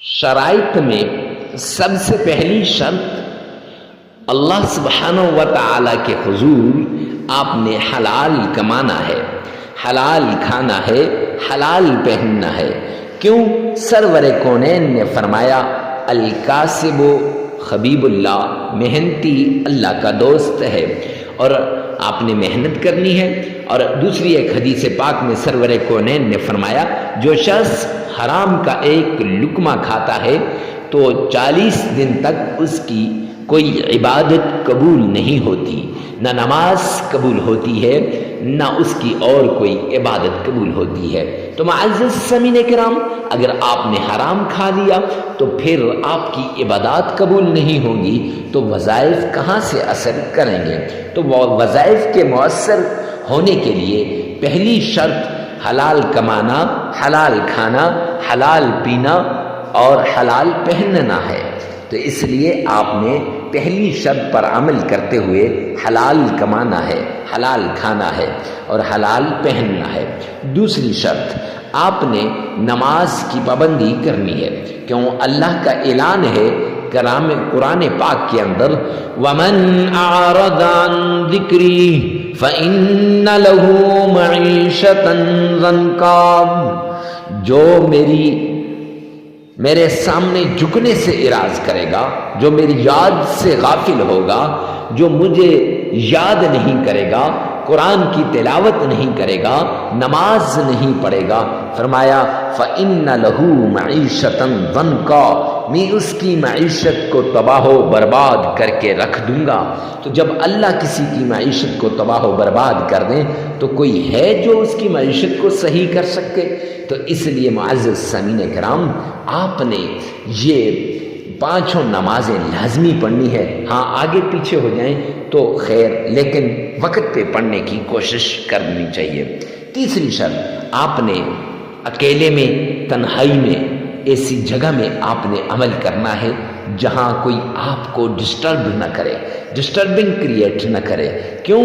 شرائط میں سب سے پہلی شرط اللہ سبحانہ و تعالی کے حضور آپ نے حلال کمانا ہے، حلال کھانا ہے، حلال پہننا ہے۔ کیوں؟ سرور کونین نے فرمایا الکاسب حبیب اللہ، محنتی اللہ کا دوست ہے، اور آپ نے محنت کرنی ہے۔ اور دوسری ایک حدیث پاک میں سرور کونین نے فرمایا جو شخص حرام کا ایک لقمہ کھاتا ہے تو 40 دن تک اس کی کوئی عبادت قبول نہیں ہوتی، نہ نماز قبول ہوتی ہے، نہ اس کی اور کوئی عبادت قبول ہوتی ہے۔ تو معزز سامعین کرام، اگر آپ نے حرام کھا لیا تو پھر آپ کی عبادات قبول نہیں ہوں گی، تو وظائف کہاں سے اثر کریں گے؟ تو وہ وظائف کے مؤثر ہونے کے لیے پہلی شرط حلال کمانا، حلال کھانا، حلال پینا اور حلال پہننا ہے۔ تو اس لیے آپ نے پہلی شرط پر عمل کرتے ہوئے حلال کمانا ہے، حلال کھانا ہے اور حلال پہننا ہے۔ دوسری شرط، آپ نے نماز کی پابندی کرنی ہے، کیوں اللہ کا اعلان ہے قرآن پاک کے اندر وَمَنْ أَعْرَضَ عَنْ ذِكْرِي فَإِنَّ لَهُ مَعِيشَةً ضَنْكًا، جو میرے سامنے جھکنے سے اعراض کرے گا، جو میری یاد سے غافل ہوگا، جو مجھے یاد نہیں کرے گا، قرآن کی تلاوت نہیں کرے گا، نماز نہیں پڑھے گا، فرمایا فَإِنَّ لَهُ مَعِيشَةً ضَنْكًا، میں اس کی معیشت کو تباہ و برباد کر کے رکھ دوں گا۔ تو جب اللہ کسی کی معیشت کو تباہ و برباد کر دیں تو کوئی ہے جو اس کی معیشت کو صحیح کر سکے؟ تو اس لیے معزز سامعین کرام، آپ نے یہ 5 نمازیں لازمی پڑھنی ہے۔ ہاں آگے پیچھے ہو جائیں تو خیر، لیکن وقت پہ پڑھنے کی کوشش کرنی چاہیے۔ تیسری شرط، آپ نے اکیلے میں، تنہائی میں، ایسی جگہ میں آپ نے عمل کرنا ہے جہاں کوئی آپ کو ڈسٹرب نہ کرے، ڈسٹربنگ کریٹ نہ کرے۔ کیوں؟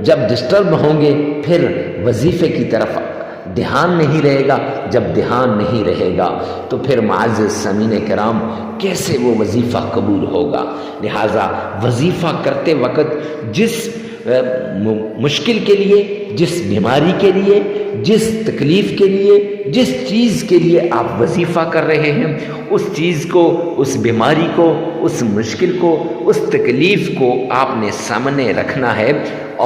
جب ڈسٹرب ہوں گے پھر وظیفے کی طرف دھیان نہیں رہے گا، جب دھیان نہیں رہے گا تو پھر معزز سامعین کرام کیسے وہ وظیفہ قبول ہوگا؟ لہٰذا وظیفہ کرتے وقت جس مشکل کے لیے، جس بیماری کے لیے، جس تکلیف کے لیے، جس چیز کے لیے آپ وظیفہ کر رہے ہیں، اس چیز کو، اس بیماری کو، اس مشکل کو، اس تکلیف کو آپ نے سامنے رکھنا ہے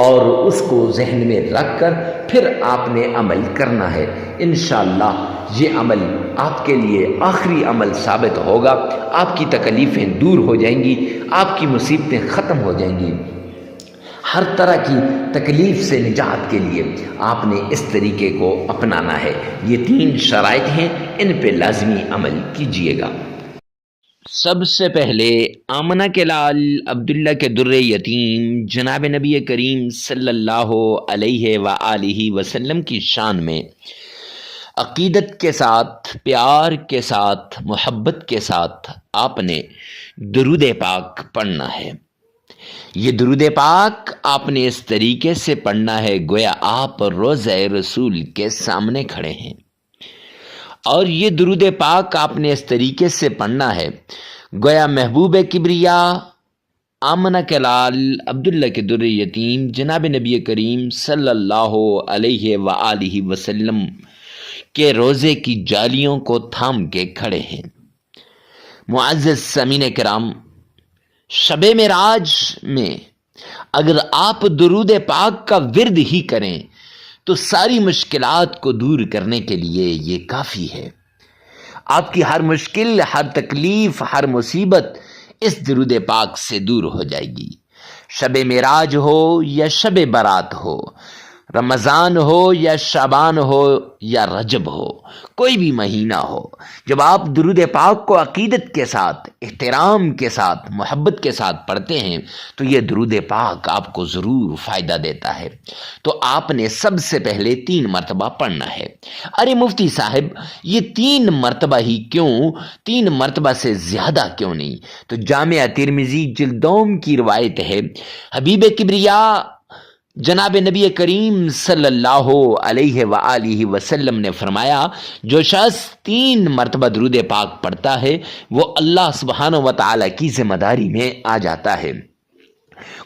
اور اس کو ذہن میں رکھ کر پھر آپ نے عمل کرنا ہے۔ انشاءاللہ یہ عمل آپ کے لیے آخری عمل ثابت ہوگا، آپ کی تکلیفیں دور ہو جائیں گی، آپ کی مصیبتیں ختم ہو جائیں گی۔ ہر طرح کی تکلیف سے نجات کے لیے آپ نے اس طریقے کو اپنانا ہے۔ یہ 3 شرائط ہیں، ان پہ لازمی عمل کیجیے گا۔ سب سے پہلے آمنہ کے لال عبداللہ کے در یتیم جناب نبی کریم صلی اللہ علیہ وآلہ وسلم کی شان میں عقیدت کے ساتھ، پیار کے ساتھ، محبت کے ساتھ آپ نے درود پاک پڑھنا ہے۔ یہ درود پاک آپ نے اس طریقے سے پڑھنا ہے گویا آپ روضہ رسول کے سامنے کھڑے ہیں، اور یہ درود پاک آپ نے اس طریقے سے پڑھنا ہے گویا محبوب کبریا آمنہ کے لال عبداللہ کے در یتیم جناب نبی کریم صلی اللہ علیہ وآلہ وسلم کے روزے کی جالیوں کو تھام کے کھڑے ہیں۔ معزز سامعین کرام، شب معراج میں اگر آپ درود پاک کا ورد ہی کریں تو ساری مشکلات کو دور کرنے کے لیے یہ کافی ہے۔ آپ کی ہر مشکل، ہر تکلیف، ہر مصیبت اس درود پاک سے دور ہو جائے گی۔ شب معراج ہو یا شب برات ہو، رمضان ہو یا شعبان ہو یا رجب ہو، کوئی بھی مہینہ ہو، جب آپ درود پاک کو عقیدت کے ساتھ، احترام کے ساتھ، محبت کے ساتھ پڑھتے ہیں تو یہ درود پاک آپ کو ضرور فائدہ دیتا ہے۔ تو آپ نے سب سے پہلے 3 مرتبہ پڑھنا ہے۔ ارے مفتی صاحب، یہ 3 مرتبہ ہی کیوں؟ 3 مرتبہ سے زیادہ کیوں نہیں؟ تو جامعہ ترمذی جلد دوم کی روایت ہے، حبیب کبریا جناب نبی کریم صلی اللہ علیہ وآلہ وسلم نے فرمایا جو شخص 3 مرتبہ درود پاک پڑھتا ہے وہ اللہ سبحانہ و تعالی کی ذمہ داری میں آ جاتا ہے۔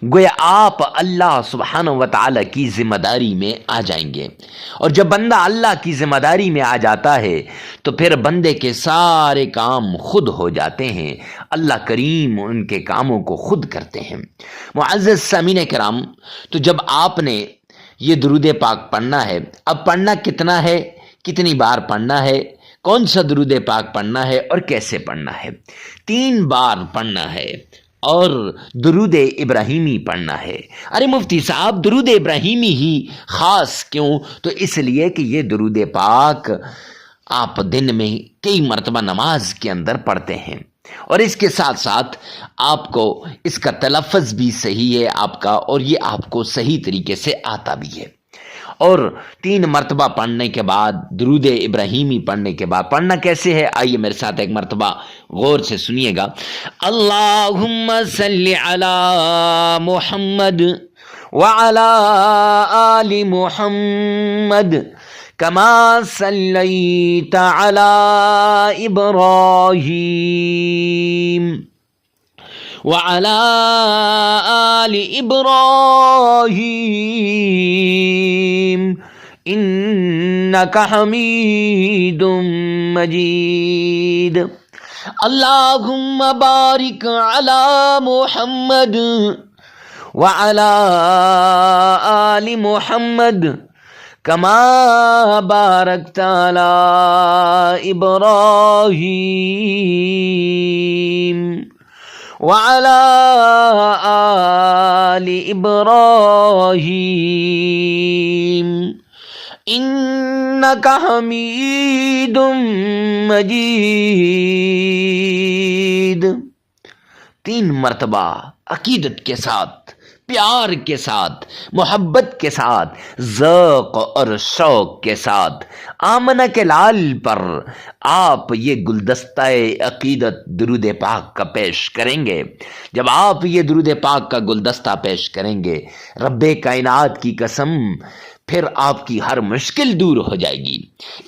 گویا آپ اللہ سبحانہ و تعالی کی ذمہ داری میں آ جائیں گے، اور جب بندہ اللہ کی ذمہ داری میں آ جاتا ہے تو پھر بندے کے سارے کام خود ہو جاتے ہیں، اللہ کریم ان کے کاموں کو خود کرتے ہیں۔ معزز سامعین کرام، تو جب آپ نے یہ درود پاک پڑھنا ہے، اب پڑھنا کتنا ہے، کتنی بار پڑھنا ہے، کون سا درود پاک پڑھنا ہے اور کیسے پڑھنا ہے؟ 3 بار پڑھنا ہے اور درود ابراہیمی پڑھنا ہے۔ ارے مفتی صاحب درود ابراہیمی ہی خاص کیوں؟ تو اس لیے کہ یہ درود پاک آپ دن میں کئی مرتبہ نماز کے اندر پڑھتے ہیں، اور اس کے ساتھ ساتھ آپ کو اس کا تلفظ بھی صحیح ہے آپ کا، اور یہ آپ کو صحیح طریقے سے آتا بھی ہے۔ اور 3 مرتبہ پڑھنے کے بعد درود ابراہیمی پڑھنے کے بعد پڑھنا کیسے ہے؟ آئیے میرے ساتھ ایک مرتبہ غور سے سنیے گا۔ اللہم صلی علی محمد وعلی آل محمد کما صلیت علی ابراہیم وعلى آل إبراهيم إنك حميد مجيد اللهم بارك على محمد وعلى آل محمد كما باركت على إبراهيم وعلى آل إبراهيم إنك حميد مجيد۔ 3 مرتبہ عقیدت کے ساتھ، پیار کے ساتھ، محبت کے ساتھ، ذوق اور شوق کے ساتھ آمنہ کے لال پر آپ یہ گلدستہ عقیدت درود پاک کا پیش کریں گے۔ جب آپ یہ درود پاک کا گلدستہ پیش کریں گے، رب کائنات کی قسم پھر آپ کی ہر مشکل دور ہو جائے گی۔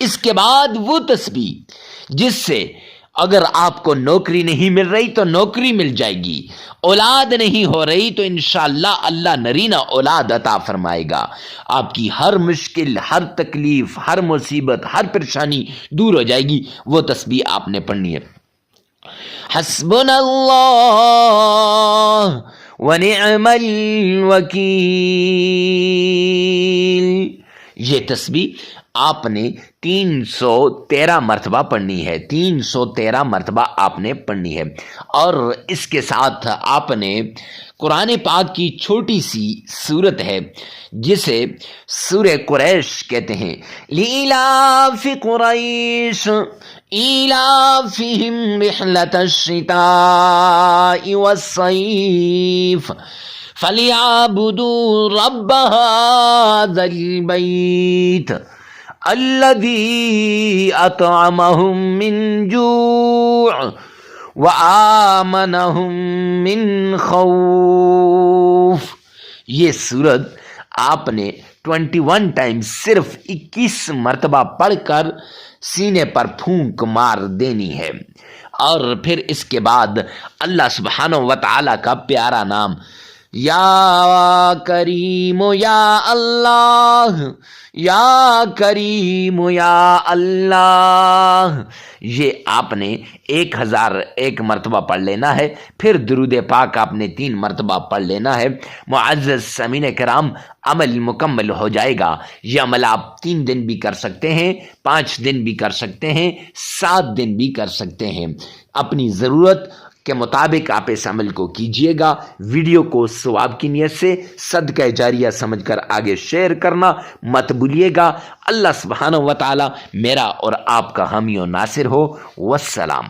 اس کے بعد وہ تسبیح جس سے اگر آپ کو نوکری نہیں مل رہی تو نوکری مل جائے گی، اولاد نہیں ہو رہی تو انشاءاللہ اللہ نرینہ اولاد عطا فرمائے گا، آپ کی ہر مشکل، ہر تکلیف، ہر مصیبت، ہر پریشانی دور ہو جائے گی۔ وہ تسبیح آپ نے پڑھنی ہے۔ حسبنا اللہ ونعم الوکیل، یہ تسبیح آپ نے 313 مرتبہ پڑھنی ہے، 313 مرتبہ آپ نے پڑھنی ہے۔ اور اس کے ساتھ آپ نے قرآن پاک کی چھوٹی سی سورت ہے جسے سورہ قریش کہتے ہیں، لِإِلَافِ قُرَيْشٍ إِيلَافِهِمْ رِحْلَةَ الشِّتَاءِ وَالصَّيْفِ فَلْيَعْبُدُوا رَبَّ هَذَا الْبَيْتِ الَّذِي أَطْعَمَهُم مِّن جُوعٍ وَآمَنَهُم مِّن خَوْفٍ۔ یہ سورت آپ نے 21 ٹائم صرف 21 مرتبہ پڑھ کر سینے پر پھونک مار دینی ہے، اور پھر اس کے بعد اللہ سبحانہ و تعالی کا پیارا نام یا کریم یا اللہ، یا کریم یا اللہ، یہ آپ نے 1001 مرتبہ پڑھ لینا ہے۔ پھر درود پاک آپ نے 3 مرتبہ پڑھ لینا ہے۔ معزز سامعین کرام، عمل مکمل ہو جائے گا۔ یہ عمل آپ 3 دن بھی کر سکتے ہیں، 5 دن بھی کر سکتے ہیں، 7 دن بھی کر سکتے ہیں، اپنی ضرورت کے مطابق آپ اس عمل کو کیجئے گا۔ ویڈیو کو ثواب کی نیت سے صدقہ جاریہ سمجھ کر آگے شیئر کرنا مت بھولیے گا۔ اللہ سبحانہ و تعالی میرا اور آپ کا حامی و ناصر ہو۔ والسلام۔